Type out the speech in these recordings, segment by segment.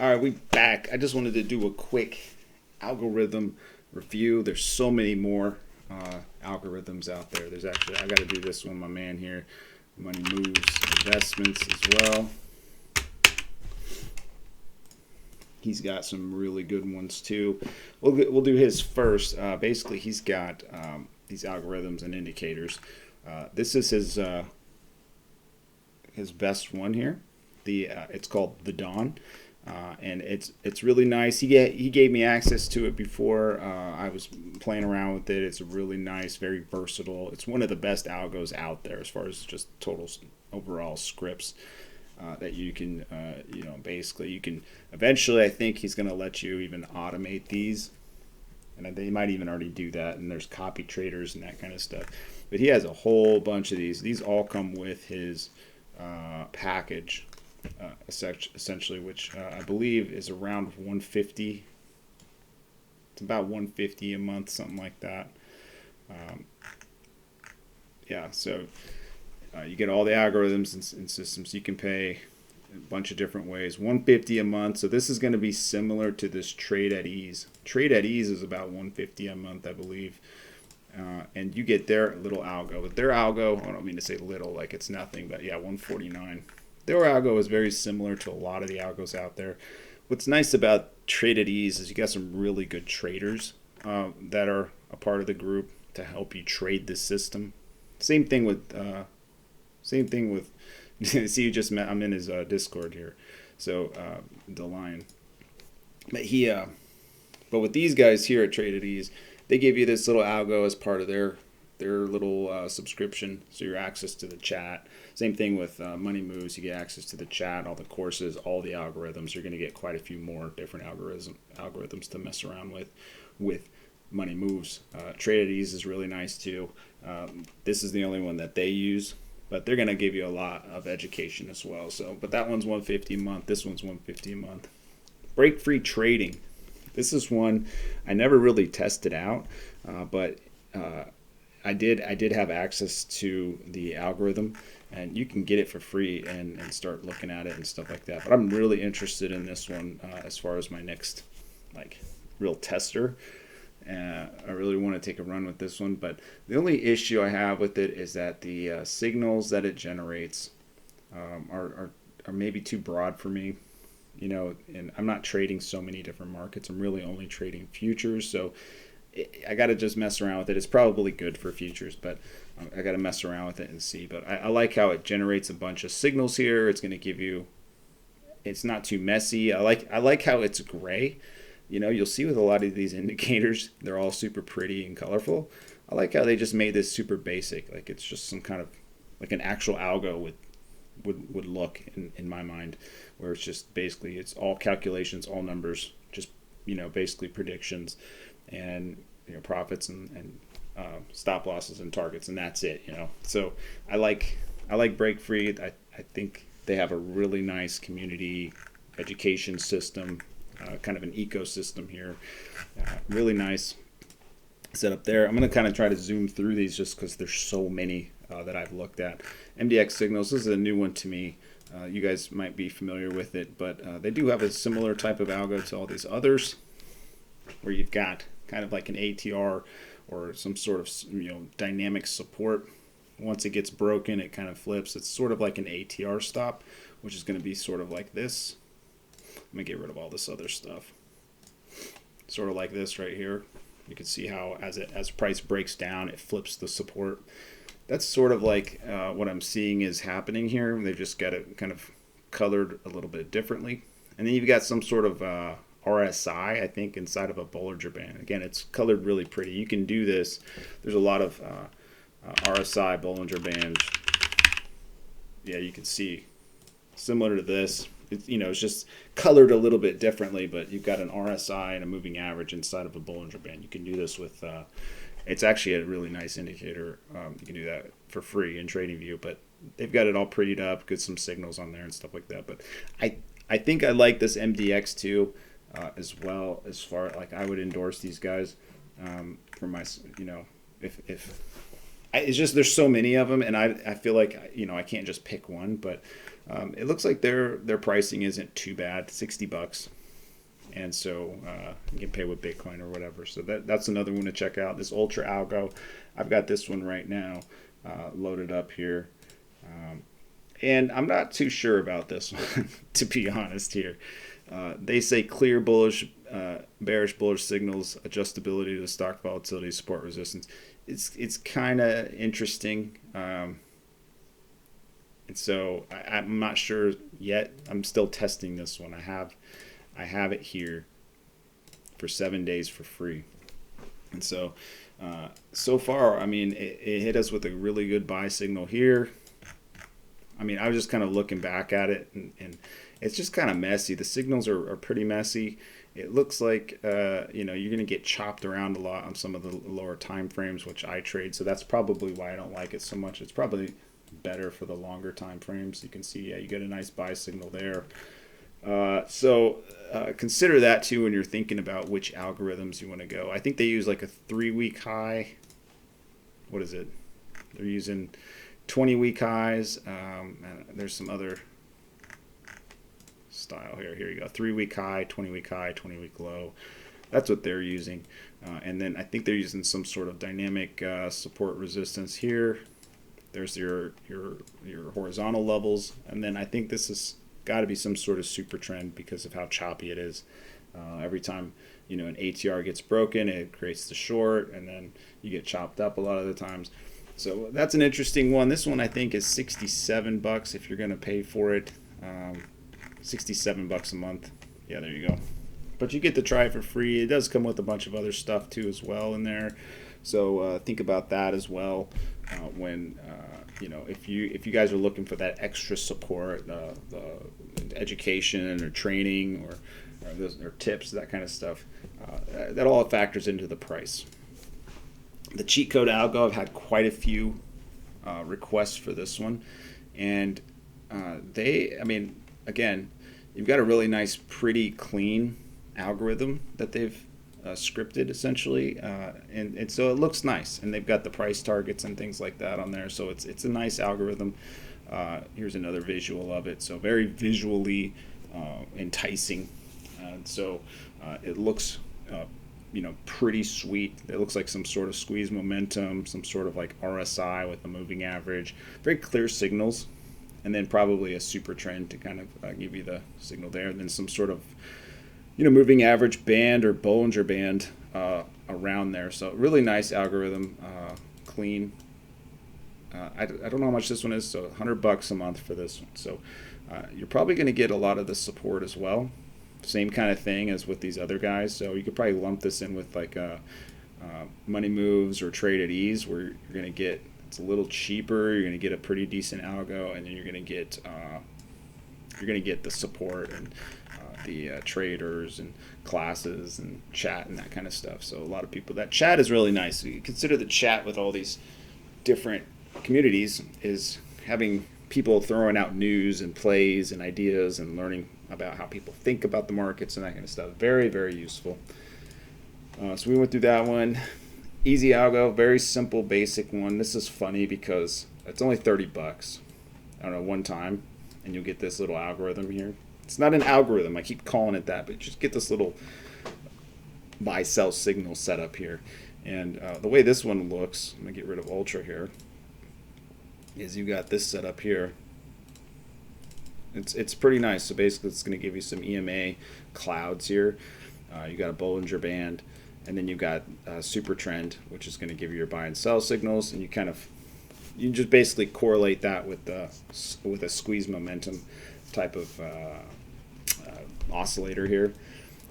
All right, we back. I just wanted to do a quick algorithm review. There's so many more algorithms out there. There's actually, I got to do this one, my man here, MoneyMoves investments as well. He's got some really good ones too. We'll do his first. Basically, he's got these algorithms and indicators. This is his best one here. It's called the Dawn. And it's really nice. He gave me access to it before. I was playing around with it. It's really nice, very versatile. It's one of the best algos out there as far as just total overall scripts that you can, basically you can. Eventually, I think he's going to let you even automate these, and they might even already do that. And there's copy traders and that kind of stuff. But he has a whole bunch of these. These all come with his package. Essentially, which I believe is around 150. It's about 150 a month, something like that. So you get all the algorithms and systems. You can pay a bunch of different ways. 150 a month. So this is going to be similar to this Tradeatease. Tradeatease is about 150 a month, I believe. And you get their little algo. With their algo, I don't mean to say little like it's nothing, but yeah, 149. Their algo is very similar to a lot of the algos out there. What's nice about Tradeatease is you got some really good traders that are a part of the group to help you trade this system. Same thing with see, you just met. I'm in his Discord here, so the Lion. But with these guys here at Tradeatease, they give you this little algo as part of their little subscription, so your access to the chat. Same thing with MoneyMoves. You get access to the chat, all the courses, all the algorithms. You're going to get quite a few more different algorithms to mess around with MoneyMoves. Tradeatease is really nice too. This is the only one that they use, but they're going to give you a lot of education as well. But that one's $150 a month. This one's $150 a month. Break free trading. This is one I never really tested out, but I did have access to the algorithm, and you can get it for free and start looking at it and stuff like that. But I'm really interested in this one as far as my next real tester. I really want to take a run with this one, but the only issue I have with it is that the signals that it generates are maybe too broad for me. And I'm not trading so many different markets. I'm really only trading futures, so I got to just mess around with it. It's probably good for futures, but I got to mess around with it and see. But I like how it generates a bunch of signals here. It's going to give you, it's not too messy. I like how it's gray. You'll see with a lot of these indicators, they're all super pretty and colorful. I like how they just made this super basic. Like it's just some kind of like an actual algo would look in my mind, where it's just basically it's all calculations, all numbers, just basically predictions and profits and stop losses and targets, and that's it. So I like Break Free. I think they have a really nice community education system, kind of an ecosystem here. Really nice setup there. I'm going to kind of try to zoom through these just because there's so many that I've looked at. MDX Signals, this is a new one to me. You guys might be familiar with it, but they do have a similar type of algo to all these others, where you've got kind of like an ATR or some sort of dynamic support. Once it gets broken, it kind of flips. It's sort of like an ATR stop, which is going to be sort of like this. Let me get rid of all this other stuff. Sort of like this right here. You can see how as price breaks down, it flips the support. That's sort of like what I'm seeing is happening here. They've just got it kind of colored a little bit differently. And then you've got some sort of RSI, I think, inside of a Bollinger Band. Again, it's colored really pretty. You can do this. There's a lot of RSI Bollinger Bands. Yeah, you can see similar to this. It's just colored a little bit differently, but you've got an RSI and a moving average inside of a Bollinger Band. You can do this with, it's actually a really nice indicator. You can do that for free in TradingView, but they've got it all prettied up, get some signals on there and stuff like that. But I think I like this MDX too, as well, as far like I would endorse these guys for my, if it's just there's so many of them, and I feel like I can't just pick one, but It looks like their pricing isn't too bad, $60. And so you can pay with Bitcoin or whatever. So that's another one to check out. This Ultraalgo, I've got this one right now loaded up here. And I'm not too sure about this one, to be honest here. They say clear bullish, bearish bullish signals, adjustability to stock volatility, support resistance. It's kind of interesting. And so I'm not sure yet. I'm still testing this one. I have it here for 7 days for free. And so, so far, I mean, it hit us with a really good buy signal here. I mean, I was just kind of looking back at it, and it's just kind of messy. The signals are pretty messy. It looks like, you know, you're going to get chopped around a lot on some of the lower time frames, which I trade. So that's probably why I don't like it so much. It's probably better for the longer time frames. You can see, yeah, you get a nice buy signal there. So consider that too when you're thinking about which algorithms you want to go. I think they use like a 3-week high. What is it? They're using 20-week highs. And there's some other style here. Here you go. 3-week high, 20-week high, 20-week low. That's what they're using. And then I think they're using some sort of dynamic support resistance here. There's your horizontal levels. And then I think this has got to be some sort of super trend because of how choppy it is. Every time, you know, an ATR gets broken, it creates the short, and then you get chopped up a lot of the times. So that's an interesting one. This one I think is $67 if you're going to pay for it. $67 a month. Yeah, there you go. But you get to try it for free. It does come with a bunch of other stuff too as well in there. So think about that as well when you know, if you guys are looking for that extra support, the education or training or tips, that kind of stuff. That all factors into the price. The Cheatcode Algo, I've had quite a few requests for this one, and I mean, again, you've got a really nice, pretty clean algorithm that they've scripted essentially, and so it looks nice, and they've got the price targets and things like that on there. So it's a nice algorithm. Here's another visual of it. So very visually enticing. So it looks you know, pretty sweet. It looks like some sort of squeeze momentum, some sort of like RSI with a moving average. Very clear signals, and then probably a super trend to kind of give you the signal there. And then some sort of, you know, moving average band or Bollinger Band around there. So really nice algorithm, clean. I don't know how much this one is, so $100 a month for this one. So you're probably going to get a lot of the support as well. Same kind of thing as with these other guys. So you could probably lump this in with like MoneyMoves or Tradeatease, where you're going to get, it's a little cheaper. You're going to get a pretty decent algo, and then you're going to get the support and the traders and classes and chat and that kind of stuff. So a lot of people, that chat is really nice. So you consider the chat with all these different communities is having people throwing out news and plays and ideas and learning about how people think about the markets and that kind of stuff. Very, very useful. So we went through that one. Easyalgo, very simple, basic one. This is funny because it's only $30. I don't know, one time, and you'll get this little algorithm here. It's not an algorithm. I keep calling it that, but just get this little buy-sell signal set up here. And the way this one looks, I'm going to get rid of Ultra here, is you got this set up here. It's pretty nice. So basically it's going to give you some EMA clouds here. You got a Bollinger Band, and then you've got super trend, which is going to give you your buy and sell signals, and you just basically correlate that with a squeeze momentum type of oscillator here.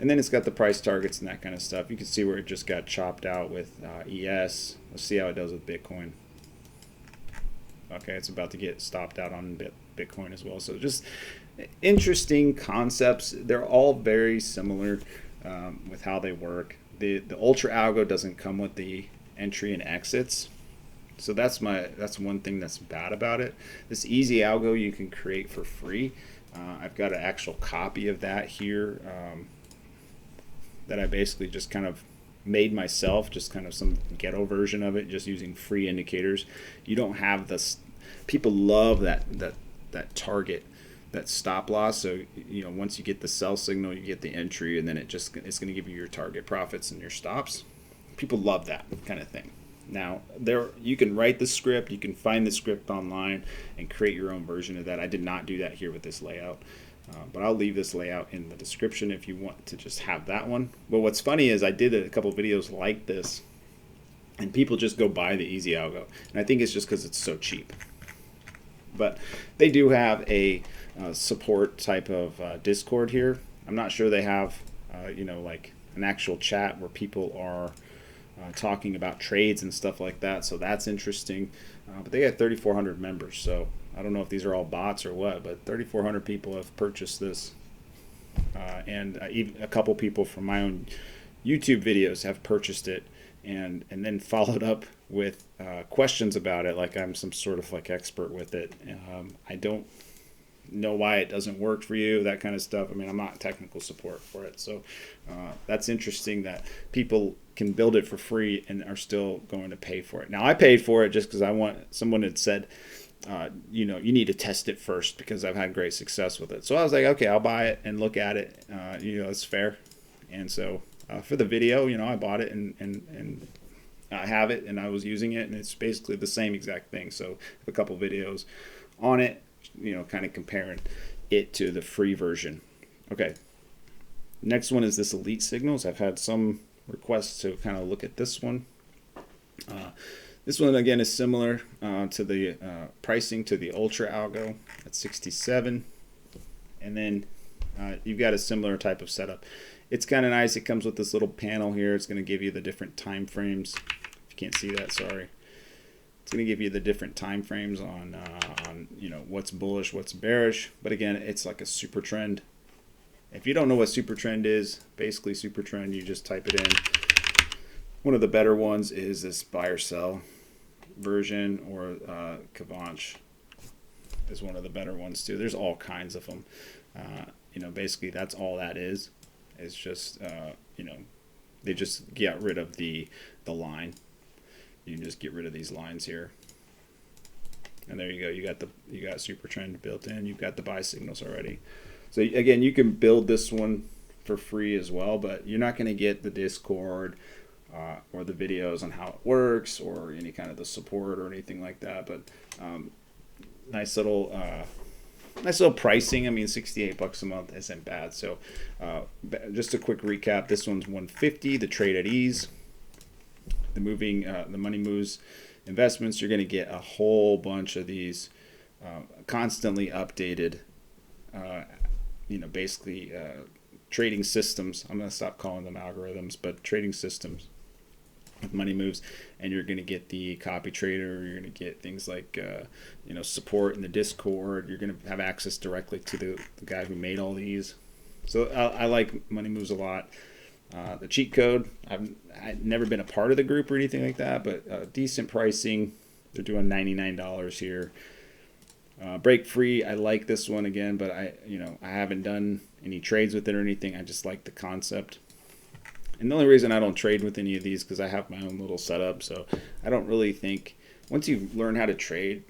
And then it's got the price targets and that kind of stuff. You can see where it just got chopped out with ES. Let's see how it does with Bitcoin. Okay, it's about to get stopped out on Bitcoin as well. So just interesting concepts. They're all very similar with how they work. The Ultraalgo doesn't come with the entry and exits. So that's one thing that's bad about it. This Easyalgo you can create for free. I've got an actual copy of that here that I basically just kind of made myself, just kind of some ghetto version of it, just using free indicators. You don't have this. People love that target that stop loss. So once you get the sell signal, you get the entry, and then it's going to give you your target profits and your stops. People love that kind of thing. Now, you can write the script, you can find the script online and create your own version of that. I did not do that here with this layout, but I'll leave this layout in the description if you want to just have that one. But what's funny is I did a couple videos like this, and people just go buy the Easyalgo, and I think it's just because it's so cheap. But they do have a support type of Discord here. I'm not sure they have, like an actual chat where people are talking about trades and stuff like that, so that's interesting. But they got 3,400 members, so I don't know if these are all bots or what, but 3,400 people have purchased this, and even a couple people from my own YouTube videos have purchased it, and then followed up with questions about it, like I'm some sort of like expert with it. I don't know why it doesn't work for you, that kind of stuff. I mean, I'm not technical support for it, so that's interesting that people can build it for free and are still going to pay for it. Now, I paid for it just because someone had said, you need to test it first because I've had great success with it. So I was like, okay, I'll buy it and look at it. It's fair. And so for the video, I bought it and I have it and I was using it, and it's basically the same exact thing. So a couple videos on it, kind of comparing it to the free version. Okay. Next one is this Elitesignals. I've had some requests to kind of look at this one. This one again is similar to the pricing to the Ultraalgo at 67, and then you've got a similar type of setup. It's kind of nice. It comes with this little panel here. It's going to give you the different time frames. If you can't see that, sorry. It's going to give you the different time frames on what's bullish, what's bearish. But again, it's like a super trend. If you don't know what super trend is, basically super trend, you just type it in. One of the better ones is this buy or sell version, or Kavanch is one of the better ones too. There's all kinds of them. Basically that's all that is. It's just they just get rid of the line. You can just get rid of these lines here, and there you go. You got super trend built in. You've got the buy signals already. So again, you can build this one for free as well, but you're not going to get the Discord or the videos on how it works or any kind of the support or anything like that. But nice little pricing. I mean, $68 a month isn't bad. So just a quick recap. This one's $150. The Tradeatease, the MoneyMoves investments. You're going to get a whole bunch of these constantly updated. Basically trading systems. I'm going to stop calling them algorithms, but trading systems with MoneyMoves, and you're going to get the copy trader. You're going to get things like support in the Discord. You're going to have access directly to the guy who made all these. So I like MoneyMoves a lot. The Cheatcode, I've never been a part of the group or anything like that, but decent pricing. They're doing $99 here. Break free, I like this one again, but I haven't done any trades with it or anything. I just like the concept. And the only reason I don't trade with any of these because I have my own little setup, so I don't really think once you learn how to trade,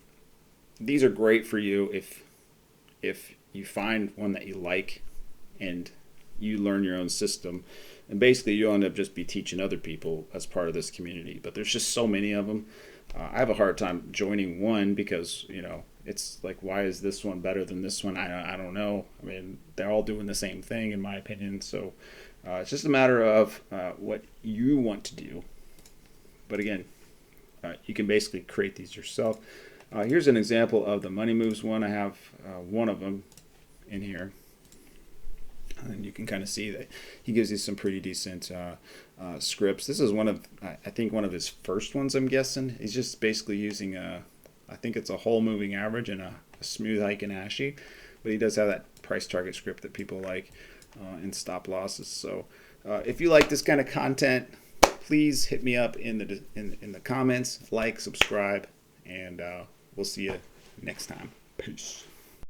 these are great for you if you find one that you like and you learn your own system. And basically you'll end up just be teaching other people as part of this community. But there's just so many of them. I have a hard time joining one because it's like, why is this one better than this one? I don't know. I mean, they're all doing the same thing in my opinion. So it's just a matter of what you want to do. But again, you can basically create these yourself. Here's an example of the MoneyMoves one. I have one of them in here. And you can kind of see that he gives you some pretty decent scripts. This is I think one of his first ones, I'm guessing. He's just basically using I think it's a whole moving average and a smooth hike and ashy. But he does have that price target script that people like and stop losses. So if you like this kind of content, please hit me up in the comments, like, subscribe, and we'll see you next time. Peace.